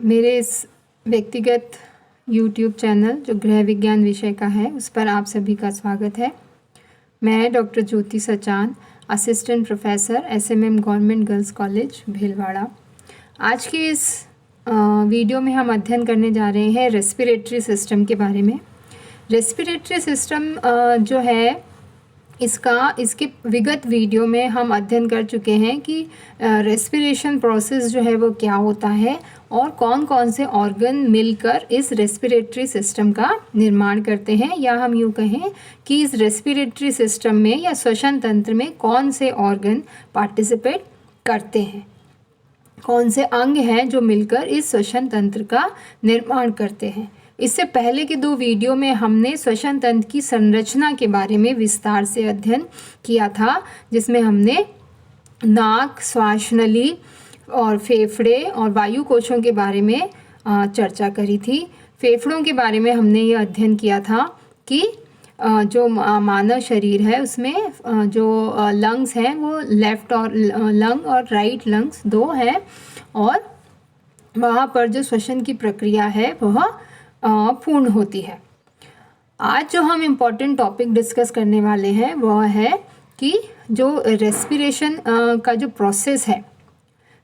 मेरे इस व्यक्तिगत YouTube चैनल जो गृह विज्ञान विषय का है उस पर आप सभी का स्वागत है। मैं doctor Jyoti Sachan, assistant professor SMM government girls college Bhilwara. आज के इस वीडियो में हम अध्ययन करने जा रहे हैं रेस्पिरेटरी सिस्टम के बारे में। रेस्पिरेटरी सिस्टम जो है इसके विगत वीडियो में हम अध्ययन कर चुके हैं कि रेस्पिरेशन प्रोसेस जो है वो क्या होता है और कौन कौन से ऑर्गन मिलकर इस रेस्पिरेटरी सिस्टम का निर्माण करते हैं, या हम यूँ कहें कि इस रेस्पिरेटरी सिस्टम में या श्वसन तंत्र में कौन से ऑर्गन पार्टिसिपेट करते हैं, कौन से अंग हैं जो मिलकर इस श्वसन तंत्र का निर्माण करते हैं। इससे पहले के 2 वीडियो में हमने श्वसन तंत्र की संरचना के बारे में विस्तार से अध्ययन किया था, जिसमें हमने नाक, श्वास नली और फेफड़े और वायु कोशों के बारे में चर्चा करी थी। फेफड़ों के बारे में हमने ये अध्ययन किया था कि जो मानव शरीर है उसमें जो लंग्स हैं वो लेफ़्ट और लंग और राइट लंग्स 2 हैं, और वहाँ पर जो श्वसन की प्रक्रिया है वह पूर्ण होती है। आज जो हम इम्पॉर्टेंट टॉपिक डिस्कस करने वाले हैं वह है कि जो रेस्पिरेशन का जो प्रोसेस है,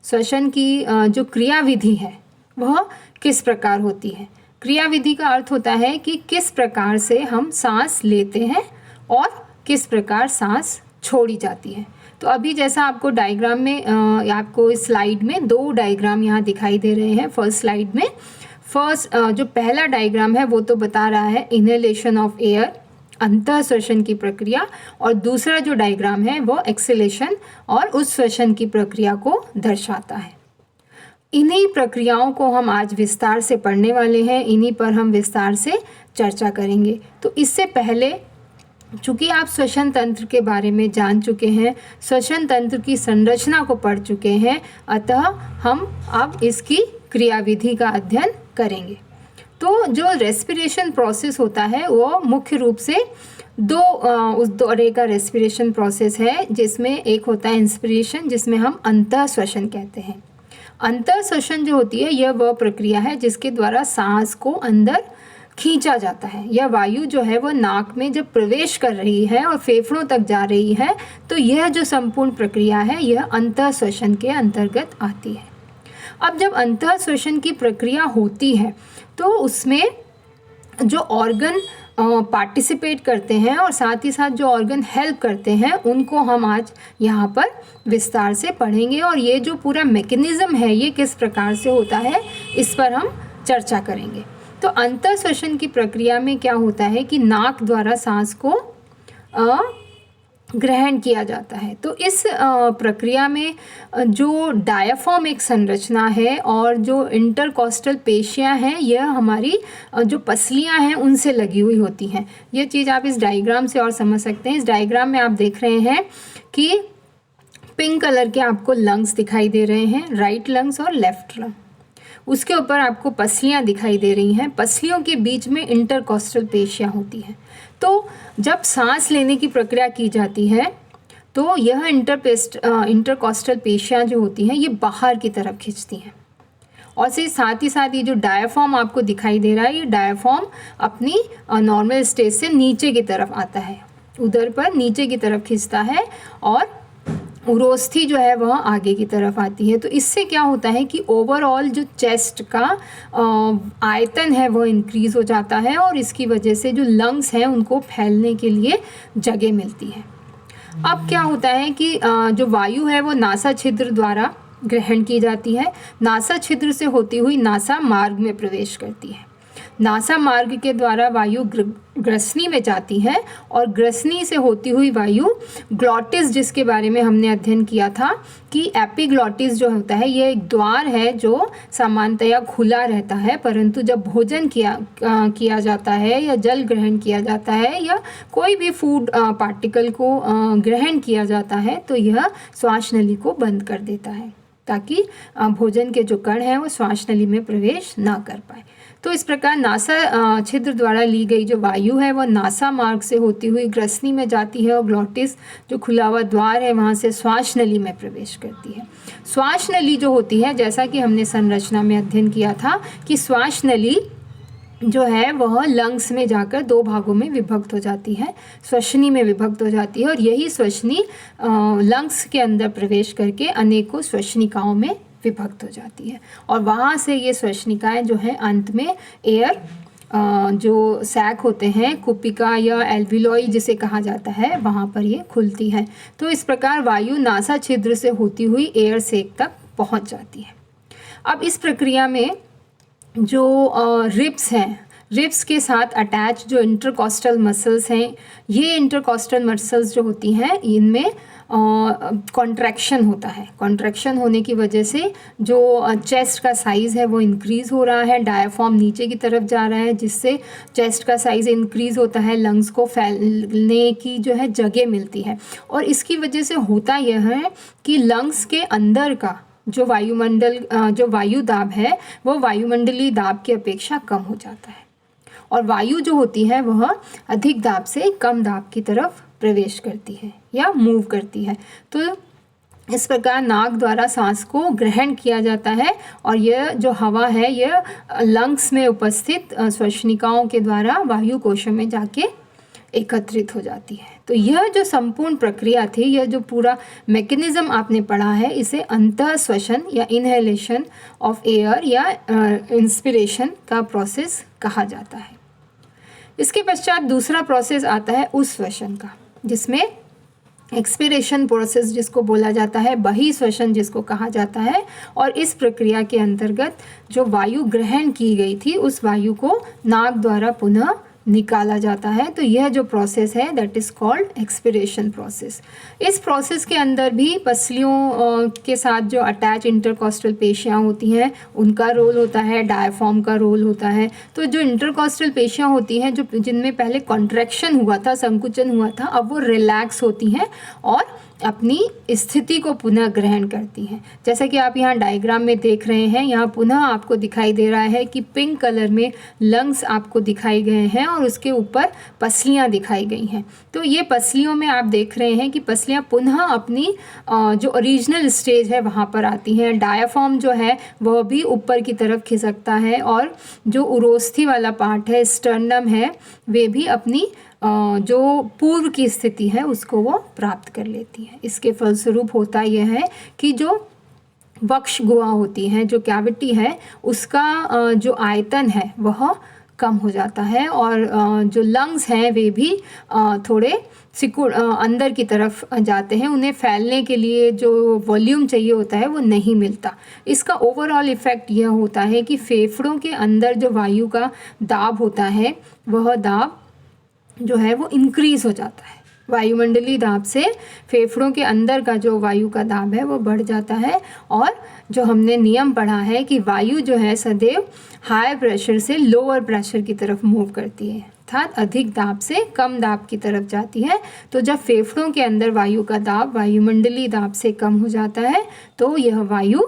श्वसन की जो क्रियाविधि है वह किस प्रकार होती है। क्रियाविधि का अर्थ होता है कि किस प्रकार से हम सांस लेते हैं और किस प्रकार सांस छोड़ी जाती है। तो अभी जैसा आपको डायग्राम में आपको इस स्लाइड में 2 डायग्राम यहाँ दिखाई दे रहे हैं। फर्स्ट स्लाइड में जो पहला डायग्राम है वो तो बता रहा है इनहेलेशन ऑफ एयर, अंतः श्वसन की प्रक्रिया, और दूसरा जो डायग्राम है वो एक्सहेलेशन और उस श्वसन की प्रक्रिया को दर्शाता है। इन्हीं प्रक्रियाओं को हम आज विस्तार से पढ़ने वाले हैं, इन्हीं पर हम विस्तार से चर्चा करेंगे। तो इससे पहले चूँकि आप श्वसन तंत्र के बारे में जान चुके हैं, श्वसन तंत्र की संरचना को पढ़ चुके हैं, अतः हम अब इसकी क्रियाविधि का अध्ययन करेंगे। तो जो रेस्पिरेशन प्रोसेस होता है वो मुख्य रूप से उस दौरे का रेस्पिरेशन प्रोसेस है, जिसमें एक होता है इंस्पिरेशन, जिसमें हम अंतः श्वसन कहते हैं। अंतः श्वसन जो होती है यह वह प्रक्रिया है जिसके द्वारा सांस को अंदर खींचा जाता है। यह वायु जो है वो नाक में जब प्रवेश कर रही है और फेफड़ों तक जा रही है, तो यह जो संपूर्ण प्रक्रिया है यह अंतः श्वसन के अंतर्गत आती है। अब जब अंतः श्वसन की प्रक्रिया होती है तो उसमें जो ऑर्गन पार्टिसिपेट करते हैं और साथ ही साथ जो ऑर्गन हेल्प करते हैं उनको हम आज यहाँ पर विस्तार से पढ़ेंगे, और ये जो पूरा मैकेनिज़्म है ये किस प्रकार से होता है इस पर हम चर्चा करेंगे। तो अंतः श्वसन की प्रक्रिया में क्या होता है कि नाक द्वारा सांस को ग्रहण किया जाता है। तो इस प्रक्रिया में जो डायाफ्राम एक संरचना है और जो इंटरकॉस्टल पेशियां हैं यह हमारी जो पसलियां हैं उनसे लगी हुई होती हैं। ये चीज़ आप इस डायग्राम से और समझ सकते हैं। इस डायग्राम में आप देख रहे हैं कि पिंक कलर के आपको लंग्स दिखाई दे रहे हैं, राइट लंग्स और लेफ्ट लंग। उसके ऊपर आपको पसलियाँ दिखाई दे रही हैं। पसलियों के बीच में इंटरकॉस्टल पेशियाँ होती हैं। तो जब सांस लेने की प्रक्रिया की जाती है तो यह इंटरकॉस्टल पेशियाँ जो होती हैं ये बाहर की तरफ खींचती हैं, और साथ ही साथ ये जो डायाफ्राम आपको दिखाई दे रहा है ये डायाफ्राम अपनी नॉर्मल स्टेज से नीचे की तरफ आता है, उधर पर नीचे की तरफ खींचता है, और उरोस्थी जो है वह आगे की तरफ आती है। तो इससे क्या होता है कि ओवरऑल जो चेस्ट का आयतन है वह इंक्रीज़ हो जाता है, और इसकी वजह से जो लंग्स हैं उनको फैलने के लिए जगह मिलती है। अब क्या होता है कि जो वायु है वो नासा छिद्र द्वारा ग्रहण की जाती है। नासा छिद्र से होती हुई नासा मार्ग में प्रवेश करती है। नासा मार्ग के द्वारा वायु ग्रसनी में जाती है, और ग्रसनी से होती हुई वायु ग्लॉटिस, जिसके बारे में हमने अध्ययन किया था कि एपिग्लॉटिस जो होता है ये एक द्वार है जो सामान्यतया खुला रहता है, परंतु जब भोजन किया जाता है या जल ग्रहण किया जाता है या कोई भी फूड पार्टिकल को ग्रहण किया जाता है तो यह श्वास नली को बंद कर देता है, ताकि भोजन के जो कण हैं वो श्वास नली में प्रवेश ना कर पाए। तो इस प्रकार नासा छिद्र द्वारा ली गई जो वायु है वो नासा मार्ग से होती हुई ग्रसनी में जाती है और ग्लॉटिस जो खुला हुआ द्वार है वहाँ से श्वास नली में प्रवेश करती है। श्वास नली जो होती है, जैसा कि हमने संरचना में अध्ययन किया था कि श्वास नली जो है वह लंग्स में जाकर दो भागों में विभक्त हो जाती है, श्वसनी में विभक्त हो जाती है और यही श्वसनी लंग्स के अंदर प्रवेश करके अनेकों श्वसनिकाओं में विभक्त हो जाती है और वहाँ से ये श्वसनिकाएं जो है अंत में एयर जो सैक होते हैं, कुपिका या एल्वियोलाई जिसे कहा जाता है, वहाँ पर ये खुलती है। तो इस प्रकार वायु नासा छिद्र से होती हुई एयर सैक तक पहुँच जाती है। अब इस प्रक्रिया में जो रिब्स हैं, रिब्स के साथ अटैच जो इंटरकॉस्टल मसल्स हैं, ये इंटरकॉस्टल मसल्स जो होती हैं इनमें कॉन्ट्रैक्शन होता है। कॉन्ट्रैक्शन होने की वजह से जो चेस्ट का साइज़ है वो इंक्रीज़ हो रहा है, डायाफ्राम नीचे की तरफ जा रहा है जिससे चेस्ट का साइज़ इंक्रीज़ होता है, लंग्स को फैलने की जो है जगह मिलती है और इसकी वजह से होता यह है कि लंग्स के अंदर का जो वायु दाब है वो वायुमंडलीय दाब की अपेक्षा कम हो जाता है और वायु जो होती है वह अधिक दाब से कम दाब की तरफ प्रवेश करती है या मूव करती है। तो इस प्रकार नाक द्वारा सांस को ग्रहण किया जाता है और यह जो हवा है यह लंग्स में उपस्थित श्वसनिकाओं के द्वारा वायु कोशों में जाके एकत्रित हो जाती है। तो यह जो संपूर्ण प्रक्रिया थी, यह जो पूरा मैकेनिज्म आपने पढ़ा है, इसे अंतः श्वसन या इनहेलेशन ऑफ एयर या इंस्पिरेशन का प्रोसेस कहा जाता है। इसके पश्चात दूसरा प्रोसेस आता है उच्छ्वसन का, जिसमें एक्सपिरेशन प्रोसेस जिसको बोला जाता है, बहिश्वसन जिसको कहा जाता है और इस प्रक्रिया के अंतर्गत जो वायु ग्रहण की गई थी उस वायु को नाक द्वारा पुनः निकाला जाता है। तो यह जो प्रोसेस है that is called expiration process. इस प्रोसेस के अंदर भी पसलियों के साथ जो अटैच इंटरकॉस्टल पेशियाँ होती हैं उनका रोल होता है, डायफ्राम का रोल होता है। तो जो इंटरकॉस्टल पेशियाँ होती हैं जो जिनमें पहले कॉन्ट्रैक्शन हुआ था, संकुचन हुआ था, अब वो रिलैक्स होती हैं और अपनी स्थिति को पुनः ग्रहण करती हैं। जैसा कि आप यहाँ डायग्राम में देख रहे हैं, यहाँ पुनः आपको दिखाई दे रहा है कि पिंक कलर में लंग्स आपको दिखाई गए हैं और उसके ऊपर पसलियाँ दिखाई गई हैं। तो ये पसलियों में आप देख रहे हैं कि पसलियाँ पुनः अपनी जो ओरिजिनल स्टेज है वहाँ पर आती हैं। डायाफ्राम जो है वह भी ऊपर की तरफ खिसकता है और जो उरोस्थी वाला पार्ट है, स्टर्नम है, वे भी अपनी जो पूर्व की स्थिति है उसको वो प्राप्त कर लेती है। इसके फलस्वरूप होता यह है कि जो वक्ष गुहा होती है, जो कैविटी है, उसका जो आयतन है वह कम हो जाता है और जो लंग्स हैं वे भी थोड़े सिकुड़ अंदर की तरफ जाते हैं। उन्हें फैलने के लिए जो वॉल्यूम चाहिए होता है वो नहीं मिलता। इसका ओवरऑल इफ़ेक्ट यह होता है कि फेफड़ों के अंदर जो वायु का दाब होता है वह दाब जो है वो इंक्रीज़ हो जाता है। वायुमंडलीय दाब से फेफड़ों के अंदर का जो वायु का दाब है वो बढ़ जाता है और जो हमने नियम पढ़ा है कि वायु जो है सदैव हाई प्रेशर से लोअर प्रेशर की तरफ मूव करती है, अर्थात अधिक दाब से कम दाब की तरफ जाती है। तो जब फेफड़ों के अंदर वायु का दाब वायुमंडलीय दाब से कम हो जाता है तो यह वायु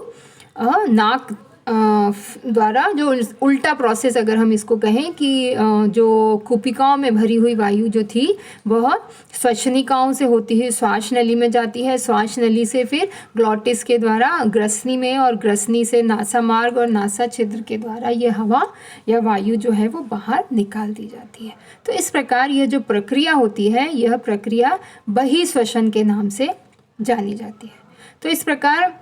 नाक द्वारा जो उल्टा प्रोसेस अगर हम इसको कहें कि जो कुपिकाओं में भरी हुई वायु जो थी वह श्वसनिकाओं से होती हुई श्वास नली में जाती है, श्वास नली से फिर ग्लॉटिस के द्वारा ग्रसनी में और ग्रसनी से नासा मार्ग और नासा छिद्र के द्वारा ये हवा या वायु जो है वो बाहर निकाल दी जाती है। तो इस प्रकार यह जो प्रक्रिया होती है यह प्रक्रिया बहिश्वसन के नाम से जानी जाती है। तो इस प्रकार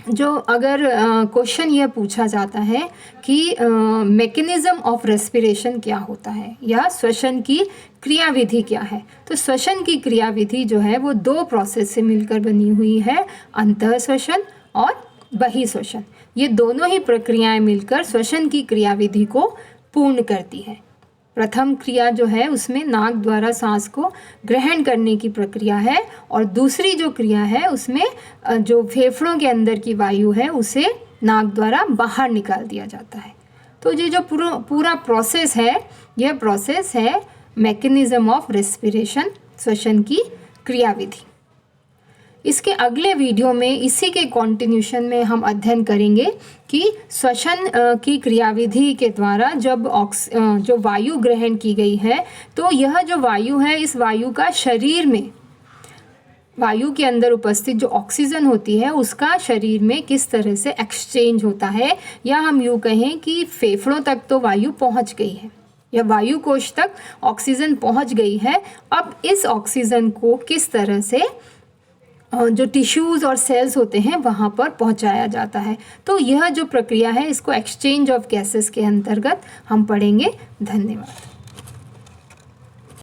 जो अगर क्वेश्चन यह पूछा जाता है कि मैकेनिज्म ऑफ रेस्पिरेशन क्या होता है या श्वसन की क्रियाविधि क्या है, तो श्वसन की क्रियाविधि जो है वो दो प्रोसेस से मिलकर बनी हुई है, अंतः श्वसन और बहिश्वसन। ये दोनों ही प्रक्रियाएं मिलकर श्वसन की क्रियाविधि को पूर्ण करती है। प्रथम क्रिया जो है उसमें नाक द्वारा सांस को ग्रहण करने की प्रक्रिया है और दूसरी जो क्रिया है उसमें जो फेफड़ों के अंदर की वायु है उसे नाक द्वारा बाहर निकाल दिया जाता है। तो ये जो पूरा प्रोसेस है यह प्रोसेस है मैकेनिज्म ऑफ रेस्पिरेशन, श्वसन की क्रियाविधि। इसके अगले वीडियो में इसी के कंटिन्यूशन में हम अध्ययन करेंगे कि श्वसन की क्रियाविधि के द्वारा जब जो वायु ग्रहण की गई है, तो यह जो वायु है, इस वायु का शरीर में, वायु के अंदर उपस्थित जो ऑक्सीजन होती है उसका शरीर में किस तरह से एक्सचेंज होता है, या हम यूँ कहें कि फेफड़ों तक तो वायु पहुंच गई है या वायु कोश तक ऑक्सीजन पहुंच गई है। अब इस ऑक्सीजन को किस तरह से जो टिश्यूज़ और सेल्स होते हैं वहाँ पर पहुँचाया जाता है। तो यह जो प्रक्रिया है, इसको एक्सचेंज ऑफ गैसेस के अंतर्गत हम पढ़ेंगे। धन्यवाद।